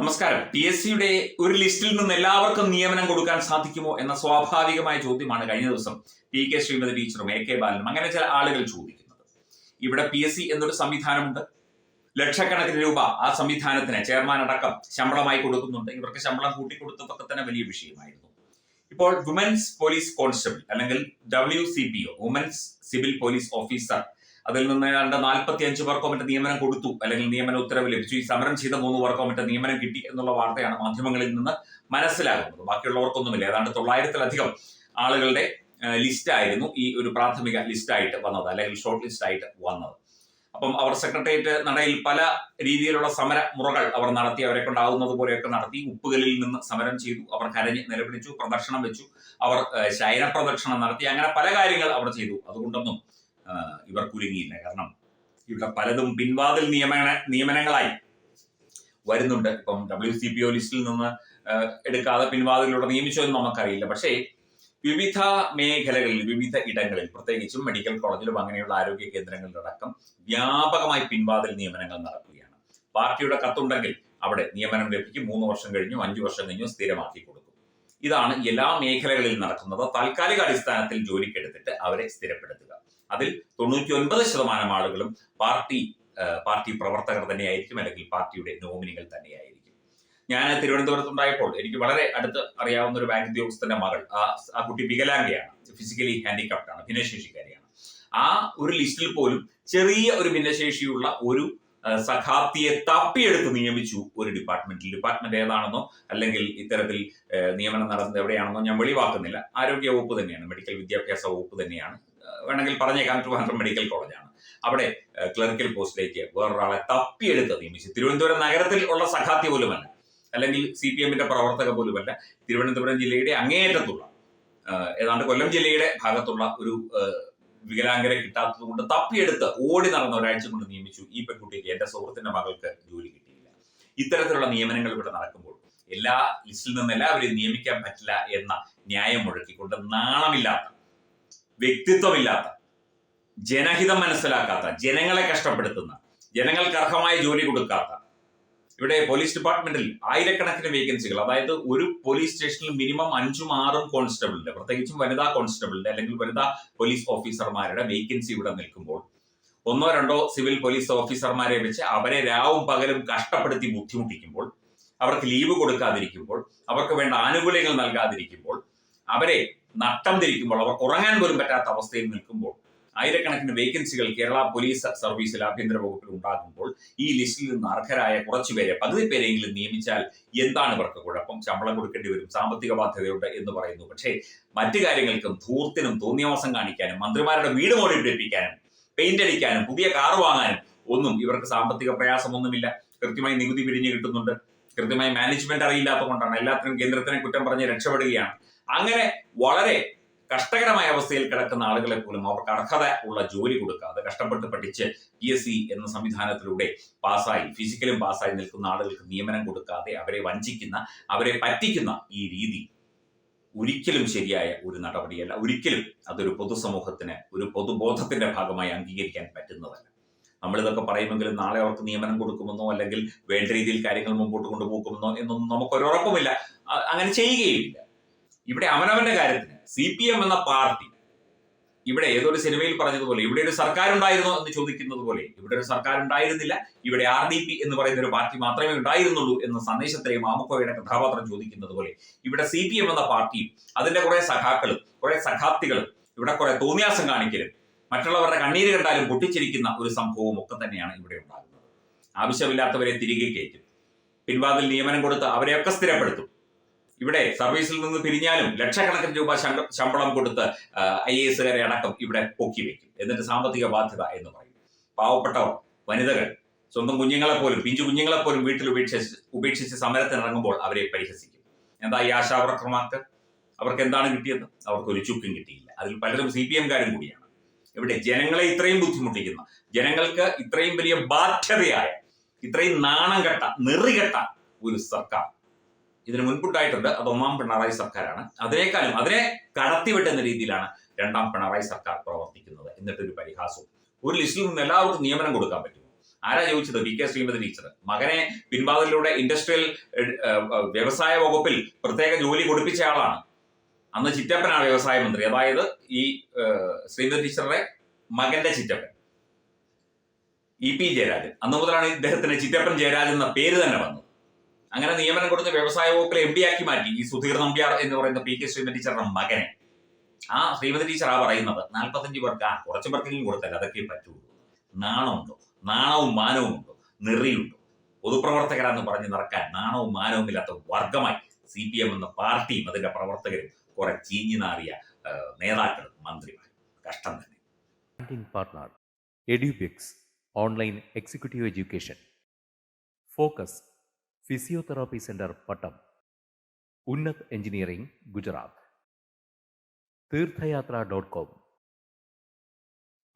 നമസ്കാരം. PSCയുടെ ഒരു ലിസ്റ്റിൽ നിന്ന് എല്ലാവർക്കും നിയമനം കൊടുക്കാൻ സാധിക്കുമോ എന്ന സ്വാഭാവികമായ ചോദ്യമാണ് കഴിഞ്ഞ ദിവസം PK ശ്രീമതി ടീച്ചറും AK ബാലനും അങ്ങനെ ചില ആളുകൾ ചോദിക്കുന്നത്. ഇവിടെ PSC എന്നൊരു സംവിധാനമുണ്ട്. ലക്ഷക്കണക്കിന് രൂപ ആ സംവിധാനത്തിന് ചെയർമാൻ അടക്കം ശമ്പളമായി കൊടുക്കുന്നുണ്ട്. ഇവർക്ക് ശമ്പളം കൂട്ടിക്കൊടുത്തതൊക്കെ തന്നെ വലിയ വിഷയമായിരുന്നു. ഇപ്പോൾ വുമൻസ് പോലീസ് കോൺസ്റ്റബിൾ അല്ലെങ്കിൽ WCPO, women's civil police officer, അതിൽ നിന്ന് ഏതാണ്ട് 45 പേർക്കോ മറ്റു നിയമനം കൊടുത്തു അല്ലെങ്കിൽ നിയമന ഉത്തരവ് ലഭിച്ചു. ഈ സമരം ചെയ്ത 3 പേർക്കോ മറ്റു നിയമനം കിട്ടി എന്നുള്ള വാർത്തയാണ് മാധ്യമങ്ങളിൽ നിന്ന് മനസ്സിലാകുന്നത്. ബാക്കിയുള്ളവർക്കൊന്നുമില്ല. ഏതാണ്ട് 900-ലധികം ആളുകളുടെ ലിസ്റ്റ് ആയിരുന്നു ഈ ഒരു പ്രാഥമിക ലിസ്റ്റായിട്ട് വന്നത് അല്ലെങ്കിൽ ഷോർട്ട് ലിസ്റ്റ് ആയിട്ട് വന്നത്. അപ്പം അവർ സെക്രട്ടേറിയറ്റ് നടയിൽ പല രീതിയിലുള്ള സമര മുറകൾ അവർ നടത്തി, അവരെ കൊണ്ടാവുന്നത് പോലെയൊക്കെ നടത്തി. ഉപ്പുകല്ലിൽ നിന്ന് സമരം ചെയ്തു, അവർ കരഞ്ഞ് നിലവിളിച്ചു, പ്രദക്ഷിണം വെച്ചു, അവർ ശയന പ്രദക്ഷിണം നടത്തി, അങ്ങനെ പല കാര്യങ്ങൾ അവർ ചെയ്തു. അതുകൊണ്ടൊന്നും ഇവർ കുലുങ്ങിയില്ല. കാരണം ഇവിടെ പലതും പിൻവാതിൽ നിയമനങ്ങളായി വരുന്നുണ്ട്. ഇപ്പം WCPO ലിസ്റ്റിൽ നിന്ന് എടുക്കാതെ പിൻവാതിലൂടെ നിയമിച്ചോ എന്ന് നമുക്കറിയില്ല. പക്ഷേ വിവിധ മേഖലകളിൽ, വിവിധ ഇടങ്ങളിൽ, പ്രത്യേകിച്ചും മെഡിക്കൽ കോളേജിലും അങ്ങനെയുള്ള ആരോഗ്യ കേന്ദ്രങ്ങളിലടക്കം വ്യാപകമായി പിൻവാതിൽ നിയമനങ്ങൾ നടക്കുകയാണ്. പാർട്ടിയുടെ കത്തുണ്ടെങ്കിൽ അവിടെ നിയമനം ലഭിക്കും. 3 വർഷം കഴിഞ്ഞു, 5 വർഷം കഴിഞ്ഞു സ്ഥിരമാക്കി കൊടുക്കും. ഇതാണ് എല്ലാ മേഖലകളിൽ നടക്കുന്നത്. താൽക്കാലിക അടിസ്ഥാനത്തിൽ ജോലിക്കെടുത്തിട്ട് അവരെ സ്ഥിരപ്പെടുത്തുക. അതിൽ 99% ആളുകളും പാർട്ടി പ്രവർത്തകർ തന്നെയായിരിക്കും, അല്ലെങ്കിൽ പാർട്ടിയുടെ നോമിനികൾ തന്നെയായിരിക്കും. ഞാൻ തിരുവനന്തപുരത്തുണ്ടായപ്പോൾ എനിക്ക് വളരെ അടുത്ത് അറിയാവുന്ന ഒരു ബാങ്ക് ഉദ്യോഗസ്ഥന്റെ മകൾ, ആ കുട്ടി വികലാംഗയാണ്, ഫിസിക്കലി ഹാൻഡികാപ്ഡ് ആണ്, ഭിന്നശേഷിക്കാരിയാണ്. ആ ഒരു ലിസ്റ്റിൽ പോലും ചെറിയ ഒരു ഭിന്നശേഷിയുള്ള ഒരു സഖാപ്തിയെ തപ്പിയെടുത്ത് നിയമിച്ചു ഒരു ഡിപ്പാർട്ട്മെന്റ് ഏതാണെന്നോ അല്ലെങ്കിൽ ഇത്തരത്തിൽ നിയമനം നടന്നത് എവിടെയാണെന്നോ ഞാൻ വെളിവാക്കുന്നില്ല. ആരോഗ്യ വകുപ്പ് തന്നെയാണ്, മെഡിക്കൽ വിദ്യാഭ്യാസ വകുപ്പ് തന്നെയാണ്, വേണമെങ്കിൽ പറഞ്ഞേക്കാം ട്രിവാൻഡ്രം മെഡിക്കൽ കോളേജാണ്. അവിടെ ക്ലറിക്കൽ പോസ്റ്റിലേക്ക് വേറൊരാളെ തപ്പിയെടുത്ത് നിയമിച്ചു. തിരുവനന്തപുരം നഗരത്തിൽ ഉള്ള സഖാത്തി പോലുമല്ല, അല്ലെങ്കിൽ CPM-ന്റെ പ്രവർത്തക പോലുമല്ല, തിരുവനന്തപുരം ജില്ലയുടെ അങ്ങേയറ്റത്തുള്ള, ഏതാണ്ട് കൊല്ലം ജില്ലയുടെ ഭാഗത്തുള്ള ഒരു വികലാംഗരെ കിട്ടാത്തത് കൊണ്ട് തപ്പിയെടുത്ത് ഓടി നടന്ന ഒരാഴ്ച കൊണ്ട് നിയമിച്ചു. ഈ പെൺകുട്ടിക്ക്, എന്റെ സുഹൃത്തിന്റെ മകൾക്ക് ജോലി കിട്ടിയില്ല. ഇത്തരത്തിലുള്ള നിയമനങ്ങൾ ഇവിടെ നടക്കുമ്പോൾ എല്ലാ ലിസ്റ്റിൽ നിന്ന് എല്ലാവരെയും നിയമിക്കാൻ പറ്റില്ല എന്ന ന്യായം മുഴക്കിക്കൊണ്ട് നാണമില്ലാത്ത, വ്യക്തിത്വമില്ലാത്ത, ജനഹിതം മനസ്സിലാക്കാത്ത, ജനങ്ങളെ കഷ്ടപ്പെടുത്തുന്ന, ജനങ്ങൾക്ക് അർഹമായ ജോലി കൊടുക്കാത്ത, ഇവിടെ പോലീസ് ഡിപ്പാർട്ട്മെന്റിൽ ആയിരക്കണക്കിന് വേക്കൻസികൾ, അതായത് ഒരു പോലീസ് സ്റ്റേഷനിൽ മിനിമം 5-6 കോൺസ്റ്റബിളിന്റെ, പ്രത്യേകിച്ചും വനിതാ കോൺസ്റ്റബിളിന്റെ അല്ലെങ്കിൽ വനിതാ പോലീസ് ഓഫീസർമാരുടെ വേക്കൻസി ഇവിടെ നിൽക്കുമ്പോൾ 1-2 സിവിൽ പോലീസ് ഓഫീസർമാരെ വെച്ച് അവരെ രാവും പകലും കഷ്ടപ്പെടുത്തി ബുദ്ധിമുട്ടിക്കുമ്പോൾ, അവർക്ക് ലീവ് കൊടുക്കാതിരിക്കുമ്പോൾ, അവർക്ക് വേണ്ട ആനുകൂല്യങ്ങൾ നൽകാതിരിക്കുമ്പോൾ, അവരെ നട്ടം തിരിക്കുമ്പോൾ, അവർക്ക് ഉറങ്ങാൻ പോലും പറ്റാത്ത അവസ്ഥയിൽ നിൽക്കുമ്പോൾ, ആയിരക്കണക്കിന് വേക്കൻസികൾ കേരള പോലീസ് സർവീസിൽ, ആഭ്യന്തര വകുപ്പിൽ ഉണ്ടാകുമ്പോൾ ഈ ലിസ്റ്റിൽ നിന്ന് അർഹരായ കുറച്ചുപേരെ, പകുതി പേരെങ്കിലും നിയമിച്ചാൽ എന്താണ് ഇവർക്ക് കുഴപ്പം? ശമ്പളം കൊടുക്കേണ്ടി വരും, സാമ്പത്തിക ബാധ്യതയുണ്ട് എന്ന് പറയുന്നു. പക്ഷേ മറ്റു കാര്യങ്ങൾക്കും, ധൂർത്തിനും, തോന്നിയവാസം കാണിക്കാനും, മന്ത്രിമാരുടെ വീട് മോടിപ്പിടിപ്പിക്കാനും, പെയിന്റ് അടിക്കാനും, പുതിയ കാർ വാങ്ങാനും ഒന്നും ഇവർക്ക് സാമ്പത്തിക പ്രയാസമൊന്നുമില്ല. കൃത്യമായി നികുതി പിരിഞ്ഞു കിട്ടുന്നുണ്ട്. കൃത്യമായി മാനേജ്മെന്റ് അറിയില്ലാത്തതുകൊണ്ടാണ് എല്ലാത്തിനും കേന്ദ്രത്തിനെ കുറ്റം പറഞ്ഞ് രക്ഷപ്പെടുകയാണ്. അങ്ങനെ വളരെ കഷ്ടകരമായ അവസ്ഥയിൽ കിടക്കുന്ന ആളുകളെ പോലും അവർക്ക് അർഹത ഉള്ള ജോലി കൊടുക്കാതെ, കഷ്ടപ്പെട്ട് പഠിച്ച് PSC എന്ന സംവിധാനത്തിലൂടെ പാസ്സായി, ഫിസിക്കലും പാസ്സായി നിൽക്കുന്ന ആളുകൾക്ക് നിയമനം കൊടുക്കാതെ അവരെ വഞ്ചിക്കുന്ന, അവരെ പറ്റിക്കുന്ന ഈ രീതി ഒരിക്കലും ശരിയായ ഒരു നടപടിയല്ല. ഒരിക്കലും അതൊരു പൊതുസമൂഹത്തിന്, ഒരു പൊതുബോധത്തിന്റെ ഭാഗമായി അംഗീകരിക്കാൻ പറ്റുന്നതല്ല. നമ്മളിതൊക്കെ പറയുമെങ്കിലും നാളെ അവർക്ക് നിയമനം കൊടുക്കുമെന്നോ അല്ലെങ്കിൽ വേണ്ട രീതിയിൽ കാര്യങ്ങൾ മുമ്പോട്ട് കൊണ്ടുപോകുമെന്നോ എന്നൊന്നും നമുക്കൊരുറപ്പുമില്ല. അങ്ങനെ ചെയ്യുകയുമില്ല. ഇവിടെ അവനവന്റെ കാര്യത്തിന് CPM എന്ന പാർട്ടി, ഇവിടെ ഏതൊരു സിനിമയിൽ പറഞ്ഞതുപോലെ ഇവിടെ ഒരു സർക്കാർ ഉണ്ടായിരുന്നോ എന്ന് ചോദിക്കുന്നത് പോലെ ഇവിടെ ഒരു സർക്കാർ ഉണ്ടായിരുന്നില്ല, ഇവിടെ RDP എന്ന് പറയുന്ന ഒരു പാർട്ടി മാത്രമേ ഉണ്ടായിരുന്നുള്ളൂ എന്ന സന്ദേശത്തെ മാമുക്കോയുടെ കഥാപാത്രം ചോദിക്കുന്നത് പോലെ ഇവിടെ CPM എന്ന പാർട്ടിയും അതിന്റെ കുറെ സഖാക്കളും കുറെ സഖാപ്തികളും ഇവിടെ കുറെ തോന്നിയാസം കാണിക്കലും, മറ്റുള്ളവരുടെ കണ്ണീര് കണ്ടാലും പൊട്ടിച്ചിരിക്കുന്ന ഒരു സംഭവവും ഒക്കെ തന്നെയാണ് ഇവിടെ ഉണ്ടാകുന്നത്. ആവശ്യമില്ലാത്തവരെ തിരികെ കയറ്റും, പിൻവാതിൽ നിയമനം കൊടുത്ത് അവരെയൊക്കെ സ്ഥിരപ്പെടുത്തും. ഇവിടെ സർവീസിൽ നിന്ന് പിരിഞ്ഞാലും ലക്ഷക്കണക്കിന് രൂപ ശമ്പളം കൊടുത്ത് IAS-കാരെ അടക്കം ഇവിടെ പൊക്കി വെക്കും. എന്നിട്ട് സാമ്പത്തിക ബാധ്യത എന്ന് പറയും. പാവപ്പെട്ടവർ, വനിതകൾ, സ്വന്തം കുഞ്ഞുങ്ങളെപ്പോലും, പിഞ്ചു കുഞ്ഞുങ്ങളെപ്പോലും വീട്ടിൽ ഉപേക്ഷിച്ച് സമരത്തിനിറങ്ങുമ്പോൾ അവരെ പരിഹസിക്കും. എന്താ ഈ ആശാവർക്കർമാർക്ക്? അവർക്ക് എന്താണ് കിട്ടിയത്? അവർക്ക് ഒരു ചുക്കും കിട്ടിയില്ല. അതിൽ പലരും CPM-കാരും കൂടിയാണ്. ഇവിടെ ജനങ്ങളെ ഇത്രയും ബുദ്ധിമുട്ടിക്കുന്ന, ജനങ്ങൾക്ക് ഇത്രയും വലിയ ബാധ്യതയായ, ഇത്രയും നാണം കെട്ട, നെറികെട്ട ഒരു സർക്കാർ ഇതിന് മുൻകൂട്ടായിട്ടുണ്ട്. അത് 1ാം പിണറായി സർക്കാരാണ്. അതിനെ കടത്തിവിട്ടുന്ന രീതിയിലാണ് 2ാം പിണറായി സർക്കാർ പ്രവർത്തിക്കുന്നത്. എന്നിട്ടൊരു പരിഹാസവും, ഒരു ലിസ്റ്റിൽ നിന്ന് എല്ലാവർക്കും നിയമനം കൊടുക്കാൻ പറ്റുമോ? ആരാ ചോദിച്ചത്? PK Shrimati teacher. മകനെ പിൻവാതിലൂടെ ഇൻഡസ്ട്രിയൽ വ്യവസായ വകുപ്പിൽ പ്രത്യേക ജോലി കൊടുപ്പിച്ച ആളാണ്. അന്ന് ചിറ്റപ്പനാണ് വ്യവസായ മന്ത്രി, അതായത് ഈ ശ്രീമതി ടീച്ചറുടെ മകന്റെ ചിറ്റപ്പൻ EP ജയരാജൻ. അന്ന് മുതലാണ് ഇദ്ദേഹത്തിന് ചിറ്റപ്പൻ ജയരാജൻ എന്ന പേര് തന്നെ വന്നത്. അങ്ങനെ നിയമനം കൊടുത്ത് വ്യവസായ വകുപ്പിലെ MD ആക്കി മാറ്റി ഈ സുധീർ നമ്പ്യാർ എന്ന് പറയുന്ന PK ശ്രീമതി ടീച്ചറുടെ മകനെ. ആ ശ്രീമതി ടീച്ചറാ പറയുന്നത് 45 പേർക്ക് കുറച്ച് പേർക്കെങ്കിലും കൊടുത്തല്ല, അതൊക്കെ പറ്റുള്ളൂ. നാണമുണ്ടോ? നാണവും മാനവും ഉണ്ടോ? നെറിയുണ്ടോ? പൊതുപ്രവർത്തകരാന്ന് പറഞ്ഞ് നടക്കാൻ നാണവും മാനവും ഇല്ലാത്ത വർഗമായി CPM എന്ന പാർട്ടിയും അതിന്റെ പ്രവർത്തകരും കുറെ ചീഞ്ഞു നാറിയ നേതാക്കളും മന്ത്രിമാരും. കഷ്ടം തന്നെ. Partner Edubix online executive education, focus physiotherapy centre Pattom, Unnath engineering Gujarat, തീർത്ഥയാത്ര.com,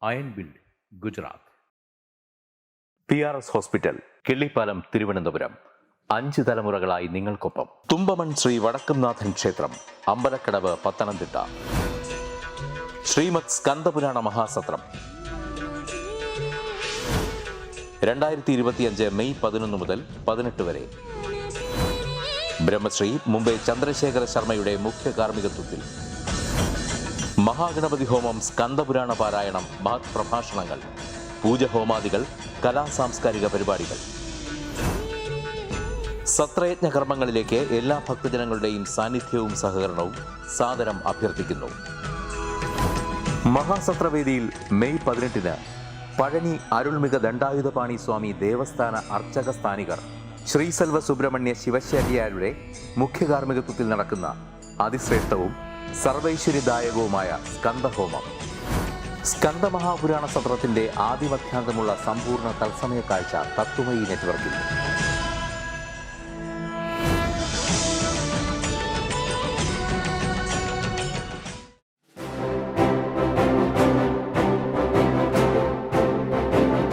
iron build Gujarat, PRS hospital Killippalam Thiruvananthapuram. 5 തലമുറകളായി നിങ്ങൾക്കൊപ്പം. തുമ്പമൺ ശ്രീ വടക്കുംനാഥൻ ക്ഷേത്രം, അമ്പലക്കടവ്, പത്തനംതിട്ട. ശ്രീമദ് സ്കന്ദപുരാണ മഹാസത്രം 2025 മെയ് 11 മുതൽ 18 വരെ. ബ്രഹ്മശ്രീ മുംബൈ ചന്ദ്രശേഖര ശർമ്മയുടെ മുഖ്യ കാർമ്മികത്വത്തിൽ മഹാഗണപതി ഹോമം, സ്കന്ദപുരാണ പാരായണം, മഹത് പ്രഭാഷണങ്ങൾ, പൂജഹോമാദികൾ, കലാസാംസ്കാരിക പരിപാടികൾ. സത്രയജ്ഞ കർമ്മങ്ങളിലേക്ക് എല്ലാ ഭക്തജനങ്ങളുടെയും സാന്നിധ്യവും സഹകരണവും സാദരം അഭ്യർത്ഥിക്കുന്നു. മഹാസത്രവേദിയിൽ മെയ് 18 പഴനി അരുൾമിക ദണ്ഡായുധപാണി സ്വാമി ദേവസ്ഥാന അർച്ചക സ്ഥാനികർ ശ്രീസെൽവ സുബ്രഹ്മണ്യ ശിവശാരിയാരുടെ മുഖ്യ കാർമ്മികത്വത്തിൽ നടക്കുന്ന അതിശ്രേഷ്ഠവും സർവൈശ്വര്യദായകവുമായ സ്കന്ദഹോമം. സ്കന്ദമഹാപുരാണ സത്രത്തിന്റെ ആദിമധ്യാന്തമുള്ള സമ്പൂർണ്ണ തത്സമയ കാഴ്ച തത്വമയി നെറ്റ്വർക്കിൽ.